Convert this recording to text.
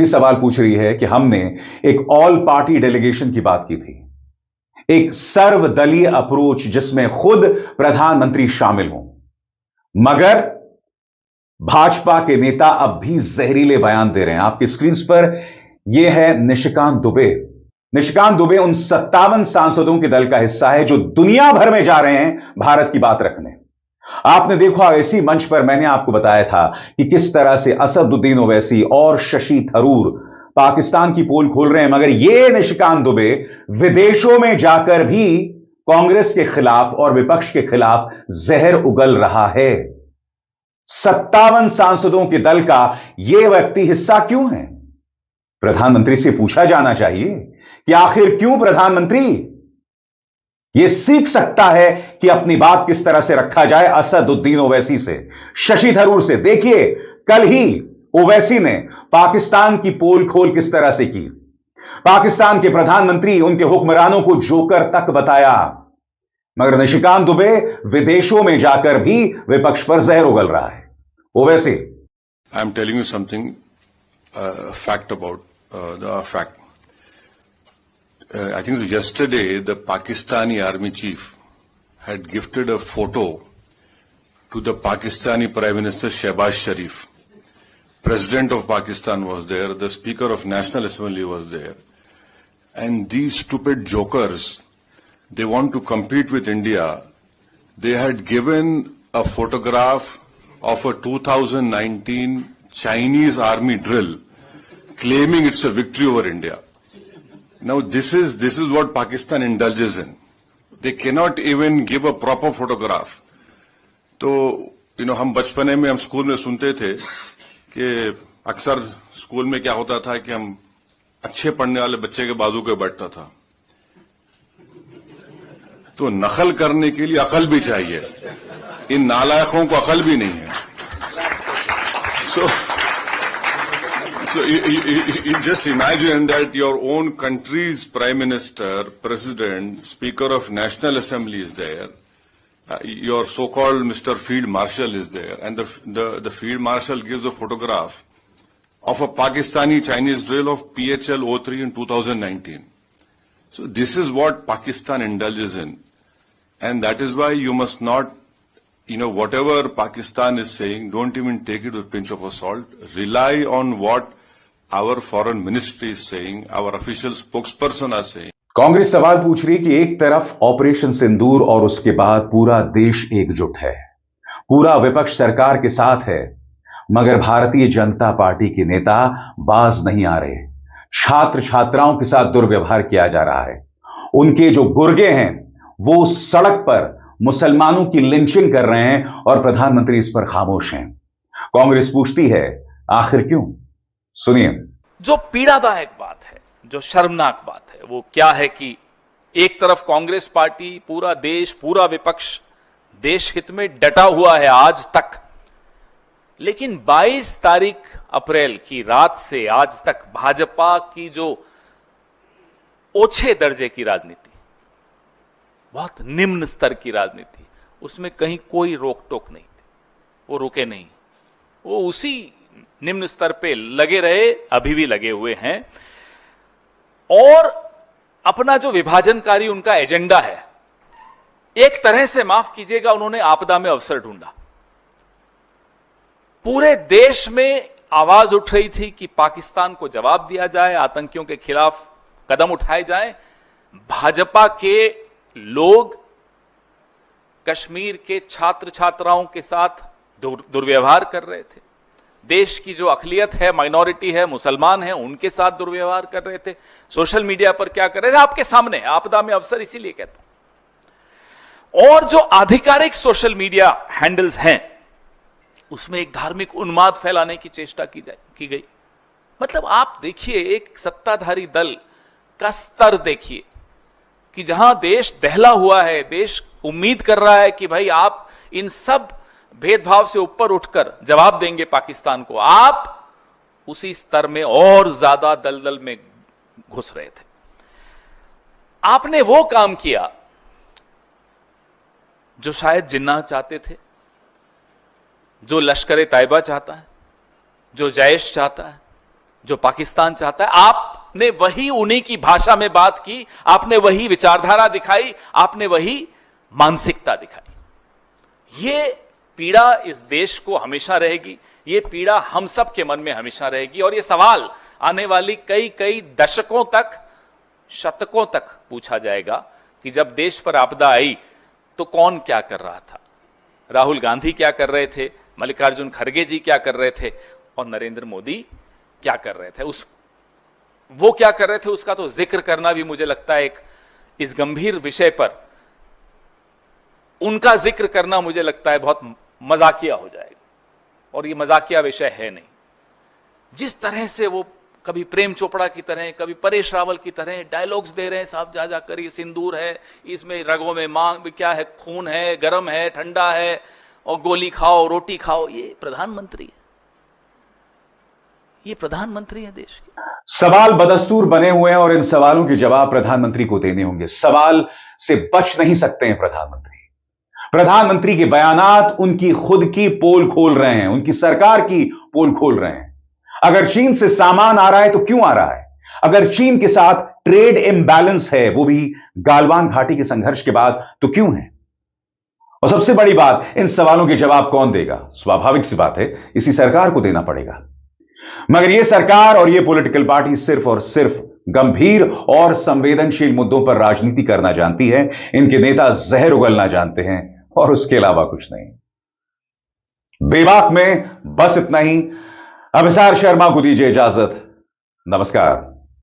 भी सवाल पूछ रही है कि हमने एक ऑल पार्टी डेलीगेशन की बात की थी, एक सर्वदलीय अप्रोच जिसमें खुद प्रधानमंत्री शामिल हों, मगर भाजपा के नेता अब भी जहरीले बयान दे रहे हैं। आपकी स्क्रीन पर यह है निशिकांत दुबे। निशिकांत दुबे उन 57 सांसदों के दल का हिस्सा है जो दुनिया भर में जा रहे हैं भारत की बात रखने। आपने देखा इसी मंच पर मैंने आपको बताया था कि किस तरह से असदुद्दीन ओवैसी और शशि थरूर पाकिस्तान की पोल खोल रहे हैं, मगर यह निशिकांत दुबे विदेशों में जाकर भी कांग्रेस के खिलाफ और विपक्ष के खिलाफ जहर उगल रहा है। 57 सांसदों के दल का यह व्यक्ति हिस्सा क्यों है? प्रधानमंत्री से पूछा जाना चाहिए कि आखिर क्यों प्रधानमंत्री यह सीख सकता है कि अपनी बात किस तरह से रखा जाए असदुद्दीन ओवैसी से, शशि थरूर से। देखिए, कल ही ओवैसी ने पाकिस्तान की पोल खोल किस तरह से की। पाकिस्तान के प्रधानमंत्री उनके हुक्मरानों को जोकर तक बताया, मगर निशिकांत दुबे विदेशों में जाकर भी विपक्ष पर जहर उगल रहा है। Owaisi, I am telling you something fact about the fact. I think yesterday the Pakistani army chief had gifted a photo to the Pakistani Prime Minister Shehbaz Sharif. President of Pakistan was there, the Speaker of National Assembly was there. And these stupid jokers, they want to compete with India. They had given a photograph of a 2019 Chinese army drill, claiming it's a victory over India. Now this is what Pakistan indulges in. They cannot even give a proper photograph. तो हम बचपने में हम school में सुनते थे कि अक्सर स्कूल में क्या होता था कि हम अच्छे पढ़ने वाले बच्चे के बाजू पे बैठता था। तो नकल करने के लिए अकल भी चाहिए, इन नालायकों को अकल भी नहीं है। So you just imagine that your own country's Prime Minister, President, Speaker of National Assembly is there. Your so-called Mr. Field Marshal is there, and the Field Marshal gives a photograph of a Pakistani Chinese drill of PHL-03 in 2019. So this is what Pakistan indulges in, and that is why you must not, whatever Pakistan is saying, don't even take it with a pinch of salt. Rely on what our foreign ministry is saying, our official spokesperson are saying. Congress सवाल पूछ रही कि एक तरफ operation सिंदूर और उसके बाद पूरा देश एकजुट है, पूरा विपक्ष सरकार के साथ है, मगर भारतीय जनता पार्टी के नेता बाज नहीं आ रहे। छात्र छात्राओं के साथ दुर्व्यवहार किया जा रहा है। उनके जो गुर्गे हैं वो सड़क पर मुसलमानों की लिंचिंग कर रहे हैं और प्रधानमंत्री इस पर खामोश हैं। कांग्रेस पूछती है आखिर क्यों? सुनिए। जो पीड़ादायक बात है, जो शर्मनाक बात है, वो क्या है कि एक तरफ कांग्रेस पार्टी, पूरा देश, पूरा विपक्ष देश हित में डटा हुआ है आज तक, लेकिन 22 तारीख अप्रैल की रात से आज तक भाजपा की जो ओछे दर्जे की राजनीति, बहुत निम्न स्तर की राजनीति, उसमें कहीं कोई रोक टोक नहीं, वो रुके नहीं, वो उसी निम्न स्तर पे लगे रहे, अभी भी लगे हुए हैं। और अपना जो विभाजनकारी उनका एजेंडा है, एक तरह से माफ कीजिएगा, उन्होंने आपदा में अवसर ढूंढा। पूरे देश में आवाज उठ रही थी कि पाकिस्तान को जवाब दिया जाए, आतंकियों के खिलाफ कदम उठाए जाए। भाजपा के लोग कश्मीर के छात्र छात्राओं के साथ दुर्व्यवहार कर रहे थे। देश की जो अकलियत है, माइनॉरिटी है, मुसलमान है, उनके साथ दुर्व्यवहार कर रहे थे। सोशल मीडिया पर क्या कर रहे थे? आपके सामने, आपदा में अवसर इसीलिए कहता। और जो आधिकारिक सोशल मीडिया हैंडल्स हैं, उसमें एक धार्मिक उन्माद फैलाने की चेष्टा की गई। मतलब आप देखिए, एक सत्ताधारी दल का स्तर देखिए कि जहां देश दहला हुआ है, देश उम्मीद कर रहा है कि भाई आप इन सब भेदभाव से ऊपर उठकर जवाब देंगे पाकिस्तान को, आप उसी स्तर में और ज्यादा दलदल में घुस रहे थे। आपने वो काम किया जो शायद जिन्ना चाहते थे, जो लश्कर-ए-तैयबा चाहता है, जो जैश चाहता है, जो पाकिस्तान चाहता है। आपने वही उन्हीं की भाषा में बात की, आपने वही विचारधारा दिखाई, आपने वही मानसिकता दिखाई। ये पीड़ा इस देश को हमेशा रहेगी, ये पीड़ा हम सब के मन में हमेशा रहेगी, और ये सवाल आने वाली कई दशकों तक, शतकों तक पूछा जाएगा कि जब देश पर आपदा आई तो कौन क्या कर रहा था। राहुल गांधी क्या कर रहे थे, मल्लिकार्जुन खड़गे जी क्या कर रहे थे, और नरेंद्र मोदी क्या कर रहे थे। वो क्या कर रहे थे उसका तो जिक्र करना भी मुझे लगता है इस गंभीर विषय पर उनका जिक्र करना मुझे लगता है बहुत मजाकिया हो जाएगा, और ये मजाकिया विषय है नहीं। जिस तरह से वो कभी प्रेम चोपड़ा की तरह, कभी परेश रावल की तरह डायलॉग्स दे रहे हैं साहब, जा जाकर ये सिंदूर है, इसमें रगों में मांग क्या है, खून है, गर्म है, ठंडा है, और गोली खाओ रोटी खाओ। ये प्रधानमंत्री है, ये प्रधानमंत्री है देश के। सवाल बदस्तूर बने हुए हैं और इन सवालों के जवाब प्रधानमंत्री को देने होंगे। सवाल से बच नहीं सकते हैं प्रधानमंत्री। प्रधानमंत्री के बयानात उनकी खुद की पोल खोल रहे हैं, उनकी सरकार की पोल खोल रहे हैं। अगर चीन से सामान आ रहा है तो क्यों आ रहा है? अगर चीन के साथ ट्रेड इम्बैलेंस है, वो भी गालवान घाटी के संघर्ष के बाद, तो क्यों है? और सबसे बड़ी बात, इन सवालों के जवाब कौन देगा? स्वाभाविक सी बात है, इसी सरकार को देना पड़ेगा। मगर यह सरकार और यह पॉलिटिकल पार्टी सिर्फ और सिर्फ गंभीर और संवेदनशील मुद्दों पर राजनीति करना जानती है। इनके नेता जहर उगलना जानते हैं और उसके अलावा कुछ नहीं। बेबाक में बस इतना ही। अभिसार शर्मा को दीजिए इजाजत। नमस्कार।